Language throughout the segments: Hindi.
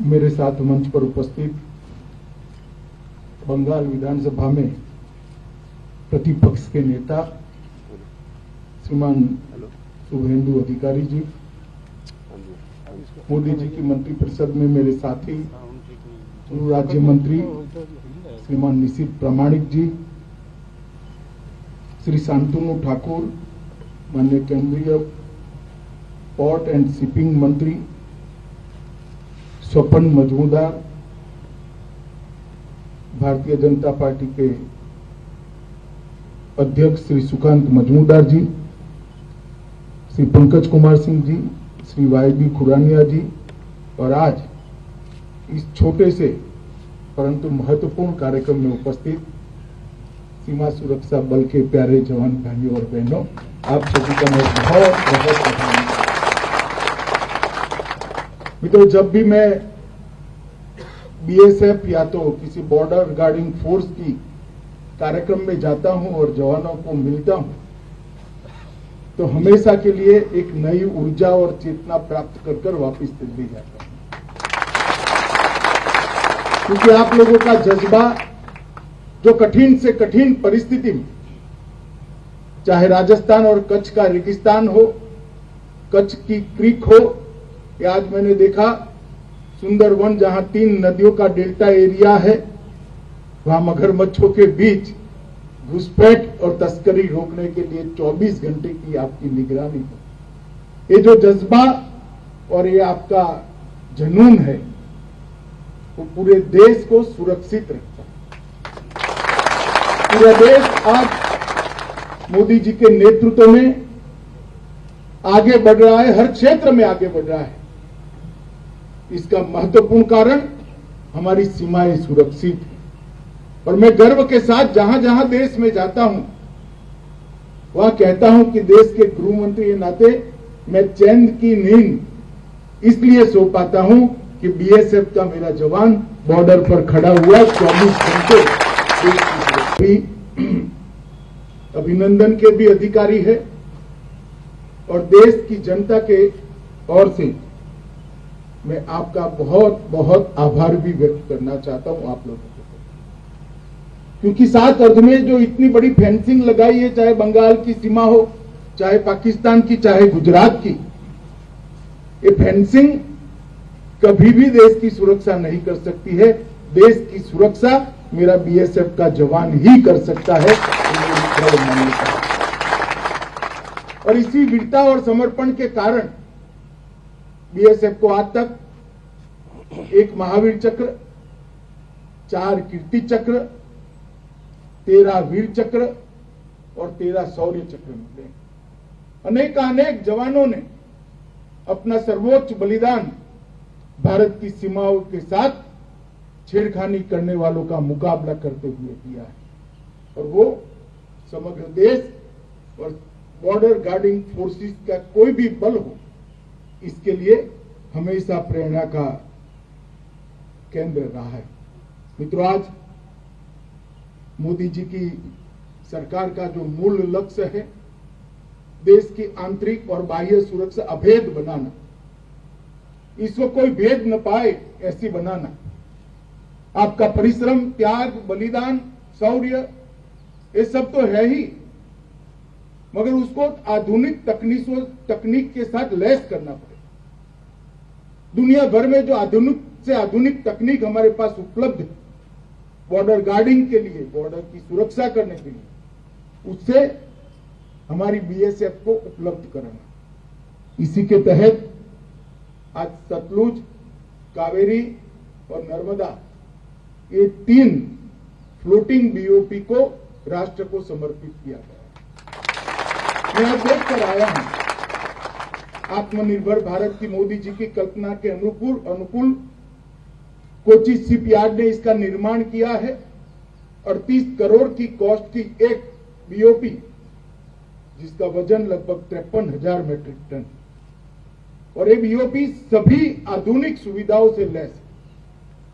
मेरे साथ मंच पर उपस्थित बंगाल विधानसभा में प्रतिपक्ष के नेता श्रीमान शुभेंदु अधिकारी जी, मोदी जी की मंत्रिपरिषद में मेरे साथी राज्य मंत्री श्रीमान निशित प्रामाणिक जी, श्री शांतनु ठाकुर माननीय केंद्रीय पोर्ट एंड शिपिंग मंत्री, स्वपन मजूमदार, भारतीय जनता पार्टी के अध्यक्ष श्री सुकांत मजूमदार जी, श्री पंकज कुमार सिंह जी, श्री वाईबी खुरानिया जी, और आज इस छोटे से परंतु महत्वपूर्ण कार्यक्रम में उपस्थित सीमा सुरक्षा बल के प्यारे जवान भाइयों और बहनों, आप सभी का मैं बहुत बहुत आभारी हूं। मित्रों, जब भी मैं बीएसएफ या तो किसी बॉर्डर गार्डिंग फोर्स की कार्यक्रम में जाता हूं और जवानों को मिलता हूं, तो हमेशा के लिए एक नई ऊर्जा और चेतना प्राप्त कर वापस दिल्ली जाता हूं, क्योंकि आप लोगों का जज्बा जो कठिन से कठिन परिस्थिति में, चाहे राजस्थान और कच्छ का रेगिस्तान हो, कच्छ की क्रीक हो, या आज मैंने देखा सुंदरवन जहां 3 नदियों का डेल्टा एरिया है, वहां मगरमच्छों के बीच घुसपैठ और तस्करी रोकने के लिए 24 घंटे की आपकी निगरानी है। ये जो जज्बा और ये आपका जुनून है, वो पूरे देश को सुरक्षित रखता है। पूरा देश आज मोदी जी के नेतृत्व में आगे बढ़ रहा है, हर क्षेत्र में आगे बढ़ रहा है। इसका महत्वपूर्ण कारण हमारी सीमाएं सुरक्षित है, और मैं गर्व के साथ जहां जहां देश में जाता हूं, वहां कहता हूं कि देश के गृह मंत्री के नाते मैं चैन की नींद इसलिए सो पाता हूं कि बीएसएफ का मेरा जवान बॉर्डर पर खड़ा हुआ 24 घंटे भी अभिनंदन के भी अधिकारी है, और देश की जनता के ओर से मैं आपका बहुत बहुत आभार भी व्यक्त करना चाहता हूं आप लोगों को, क्योंकि 7 अर्ध में जो इतनी बड़ी फेंसिंग लगाई है, चाहे बंगाल की सीमा हो, चाहे पाकिस्तान की, चाहे गुजरात की, ये फेंसिंग कभी भी देश की सुरक्षा नहीं कर सकती है। देश की सुरक्षा मेरा बीएसएफ का जवान ही कर सकता है, और इसी वीरता और समर्पण के कारण बीएसएफ को आज तक 1 महावीर चक्र, 4 कीर्ति चक्र, 13 वीर चक्र और 13 शौर्य चक्र मिले। अनेक जवानों ने अपना सर्वोच्च बलिदान भारत की सीमाओं के साथ छेड़खानी करने वालों का मुकाबला करते हुए दिया है, और वो समग्र देश और बॉर्डर गार्डिंग फोर्सेस का कोई भी बल हो, इसके लिए हमेशा प्रेरणा का केंद्र रहा है। मित्रों, आज मोदी जी की सरकार का जो मूल लक्ष्य है, देश की आंतरिक और बाह्य सुरक्षा अभेद बनाना, इसको कोई भेद न पाए ऐसी बनाना, आपका परिश्रम, त्याग, बलिदान, शौर्य, ये सब तो है ही, मगर उसको आधुनिक तकनीक के साथ लैस करना पड़ेगा। दुनिया भर में जो आधुनिक से आधुनिक तकनीक हमारे पास उपलब्ध है बॉर्डर गार्डिंग के लिए, बॉर्डर की सुरक्षा करने के लिए, उससे हमारी बीएसएफ को उपलब्ध कराना। इसी के तहत आज सतलुज, कावेरी और नर्मदा, ये 3 फ्लोटिंग बीओपी को राष्ट्र को समर्पित किया गया। मैं आज देख कर आया हूं, आत्मनिर्भर भारत की मोदी जी की कल्पना के अनुकूल कोची शिपयार्ड ने इसका निर्माण किया है। 38 करोड़ की कॉस्ट की एक बीओपी, जिसका वजन लगभग 53,000 मीट्रिक टन, और ये बीओपी सभी आधुनिक सुविधाओं से लैस है,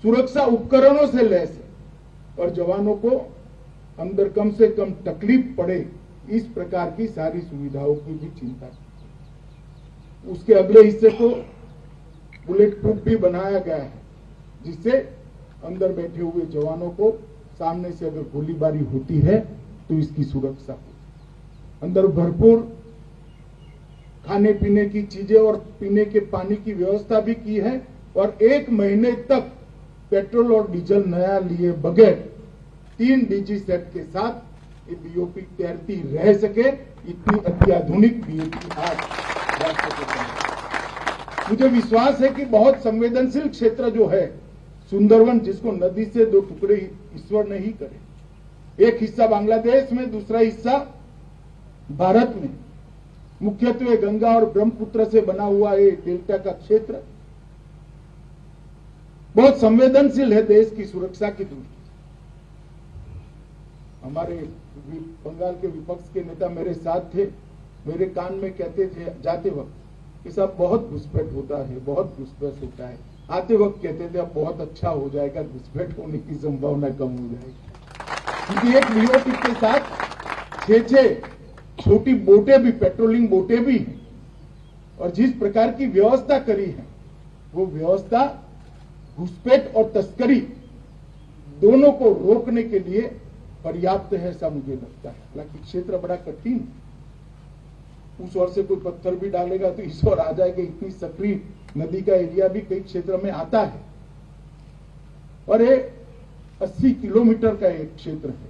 सुरक्षा उपकरणों से लैस है, और जवानों को अंदर कम से कम तकलीफ पड़े इस प्रकार की सारी सुविधाओं की भी चिंता की। उसके अगले हिस्से को बुलेट प्रूफ भी बनाया गया है, जिससे अंदर बैठे हुए जवानों को सामने से अगर गोलीबारी होती है तो इसकी सुरक्षा हो। अंदर भरपूर खाने पीने की चीजें और पीने के पानी की व्यवस्था भी की है और 1 महीने तक पेट्रोल और डीजल नया लिए बगैर 3 डीजी सेट के साथ ये बीओपी तैरती रह सके, इतनी अत्याधुनिक बीओपी आज राष्ट्र को चाहिए। मुझे विश्वास है कि बहुत संवेदनशील क्षेत्र जो है सुंदरवन, जिसको नदी से 2 टुकड़े ईश्वर ने ही करे, एक हिस्सा बांग्लादेश में, दूसरा हिस्सा भारत में, मुख्यत्वे गंगा और ब्रह्मपुत्र से बना हुआ ये डेल्टा का क्षेत्र बहुत संवेदनशील है देश की सुरक्षा की दृष्टि से। हमारे बंगाल के विपक्ष के नेता मेरे साथ थे, मेरे कान में कहते थे जाते वक्त कि साहब बहुत घुसपैठ होता है, बहुत घुसपैठ होता है। आते वक्त कहते थे अब बहुत अच्छा हो जाएगा, घुसपैठ होने की संभावना कम हो जाएगी। क्योंकि एक बीओपी के साथ 6 छोटी बोटें भी, पेट्रोलिंग बोटें भी हैं और जिस प्रकार की व्यवस्था करी है वो व्यवस्था घुसपैठ और तस्करी दोनों को रोकने के लिए पर्याप्त है, ऐसा मुझे लगता है। हालांकि क्षेत्र बड़ा कठिन है, उस ओर से कोई पत्थर भी डालेगा तो इस ओर आ जाएगा, इतनी सक्रिय नदी का एरिया भी कई क्षेत्र में आता है और ये 80 किलोमीटर का एक क्षेत्र है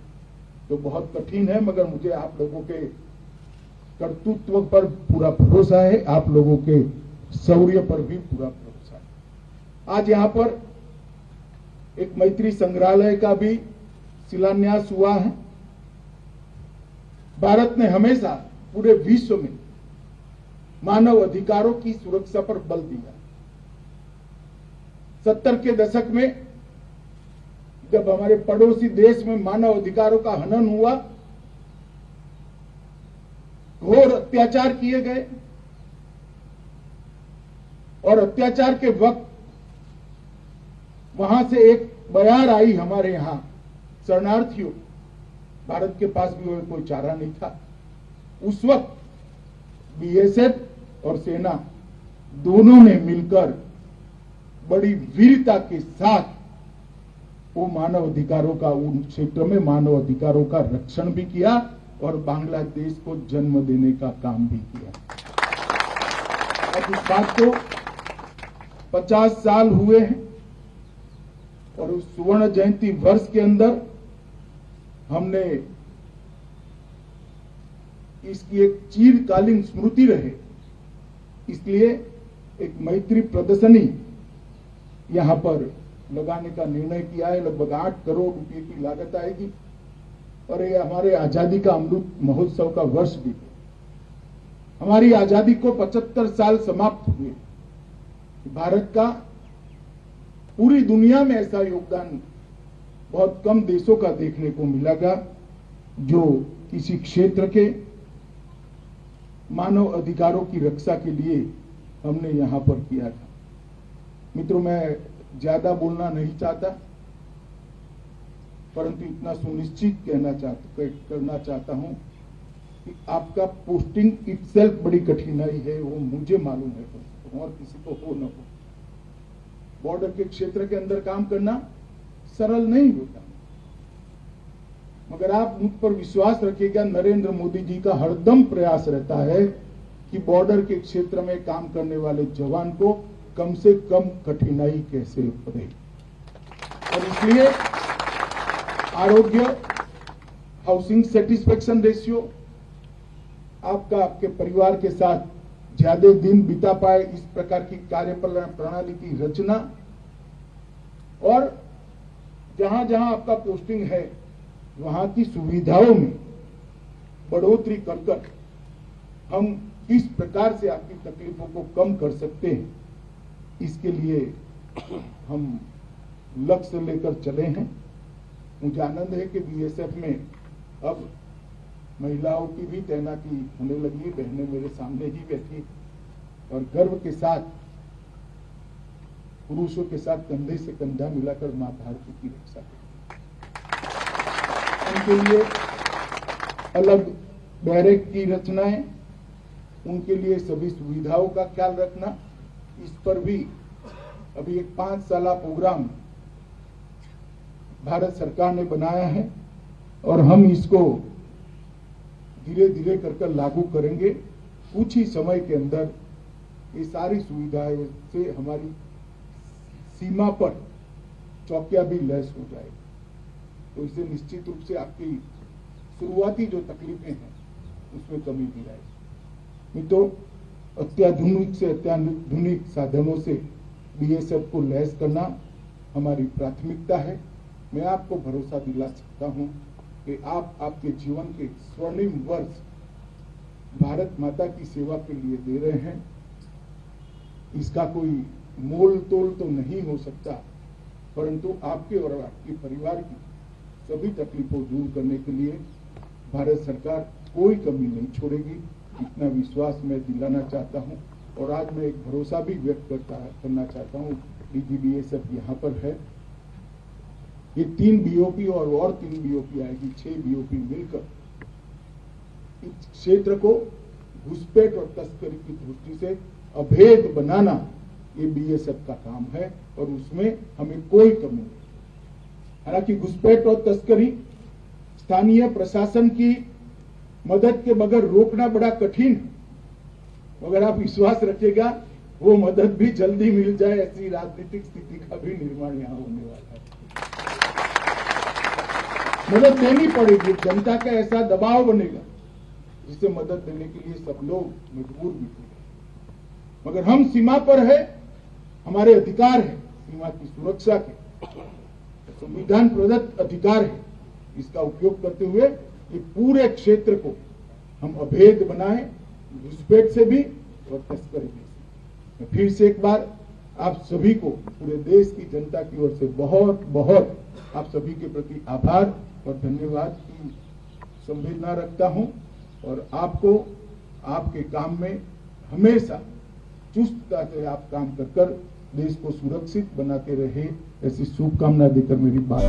तो बहुत कठिन है। मगर मुझे आप लोगों के कर्तृत्व पर पूरा भरोसा है, आप लोगों के शौर्य पर भी पूरा भरोसा है। आज यहां पर एक मैत्री संग्रहालय का भी शिलान्यास हुआ है। भारत ने हमेशा पूरे विश्व में मानव अधिकारों की सुरक्षा पर बल दिया। 70 के दशक में जब हमारे पड़ोसी देश में मानव अधिकारों का हनन हुआ, घोर अत्याचार किए गए और अत्याचार के वक्त वहां से एक बयार आई हमारे यहां शरणार्थियों, भारत के पास भी कोई चारा नहीं था। उस वक्त बीएसएफ और सेना दोनों ने मिलकर बड़ी वीरता के साथ वो मानव अधिकारों का, उन क्षेत्र में मानव अधिकारों का रक्षण भी किया और बांग्लादेश को जन्म देने का काम भी किया। अब इस बात को 50 साल हुए हैं और उस स्वर्ण जयंती वर्ष के अंदर हमने इसकी एक चिरकालीन स्मृति रहे, इसलिए एक मैत्री प्रदर्शनी यहां पर लगाने का निर्णय किया है। लगभग 8 करोड़ रुपए की लागत आएगी और ये हमारे आजादी का अमृत महोत्सव का वर्ष भी है। हमारी आजादी को 75 साल समाप्त हुए। भारत का पूरी दुनिया में ऐसा योगदान बहुत कम देशों का देखने को मिलेगा जो किसी क्षेत्र के मानव अधिकारों की रक्षा के लिए हमने यहां पर किया था। मित्रों, मैं ज्यादा बोलना नहीं चाहता, परंतु इतना सुनिश्चित करना चाहता हूं कि आपका पोस्टिंग इटसेल्फ बड़ी कठिनाई है, वो मुझे मालूम है और किसी को हो न हो। बॉर्डर के क्षेत्र के अंदर काम करना सरल नहीं होता, मगर आप मुझ पर विश्वास रखिएगा, नरेंद्र मोदी जी का हरदम प्रयास रहता है कि बॉर्डर के क्षेत्र में काम करने वाले जवान को कम से कम कठिनाई कैसे पड़े। और इसलिए आरोग्य, हाउसिंग सेटिस्फेक्शन रेशियो, आपका आपके परिवार के साथ ज्यादा दिन बिता पाए इस प्रकार की कार्य प्रणाली की रचना और जहां जहां आपका पोस्टिंग है वहां की सुविधाओं में बढ़ोतरी कर हम किस प्रकार से आपकी तकलीफों को कम कर सकते हैं, इसके लिए हम लक्ष्य लेकर चले हैं। मुझे आनंद है कि बीएसएफ में अब महिलाओं की भी तैनाती होने लगी। बहनें मेरे सामने ही बैठी और गर्व के साथ पुरुषों के साथ कंधे से कंधा मिलाकर मां भारती की रक्षा करती। उनके लिए अलग बैरक की रचनाएं, उनके लिए सभी सुविधाओं का ख्याल रखना, इस पर भी अभी एक 5 साला प्रोग्राम भारत सरकार ने बनाया है और हम इसको धीरे धीरे कर लागू करेंगे। कुछ ही समय के अंदर ये सारी सुविधाएं से हमारी सीमा पर चौकियां भी लैस हो जाएगी। तो इससे निश्चित रूप से आपकी शुरुआती जो तकलीफें हैं उसमें कमी भी आएगी। नहीं तो अत्याधुनिक से अत्याधुनिक साधनों से बीएसएफ को लैस करना हमारी प्राथमिकता है। मैं आपको भरोसा दिला सकता हूं कि आप आपके जीवन के स्वर्णिम वर्ष भारत माता की सेवा के लिए दे रहे हैं। इसका कोई मोल तोल तो नहीं हो सकता, परंतु आपके और आपके परिवार की सभी तकलीफों दूर करने के लिए भारत सरकार कोई कमी नहीं छोड़ेगी। इतना विश्वास मैं दिलाना चाहता हूं और आज मैं एक भरोसा भी व्यक्त करना चाहता हूं। डीजीबीएसएफ यहाँ पर है। ये 3 बीओपी और 3 बीओपी आएगी, 6 बीओपी मिलकर इस क्षेत्र को घुसपैठ और तस्करी की दृष्टि से अभेद बनाना ये बीएसएफ का काम है और उसमें हमें कोई कमी नहीं। हालांकि घुसपैठ और तस्करी स्थानीय प्रशासन की मदद के बगैर रोकना बड़ा कठिन है, मगर आप विश्वास रखिएगा वो मदद भी जल्दी मिल जाए, ऐसी राजनीतिक स्थिति का भी निर्माण यहाँ होने वाला है। मदद देनी पड़ेगी, जनता का ऐसा दबाव बनेगा जिससे मदद देने के लिए सब लोग मजबूर भी होंगे। मगर हम सीमा पर है, हमारे अधिकार है सीमा की सुरक्षा के, संविधान प्रदत्त अधिकार है। इसका उपयोग करते हुए ये पूरे क्षेत्र को हम अभेद बनाएं, घुसपैठ से भी और तस्करी से। फिर से एक बार आप सभी को, पूरे देश की जनता की ओर से बहुत बहुत आप सभी के प्रति आभार और धन्यवाद की संवेदना रखता हूं और आपको आपके काम में हमेशा चुस्तता से आप काम कर देश को सुरक्षित बनाते रहे, ऐसी शुभकामना देकर मेरी बात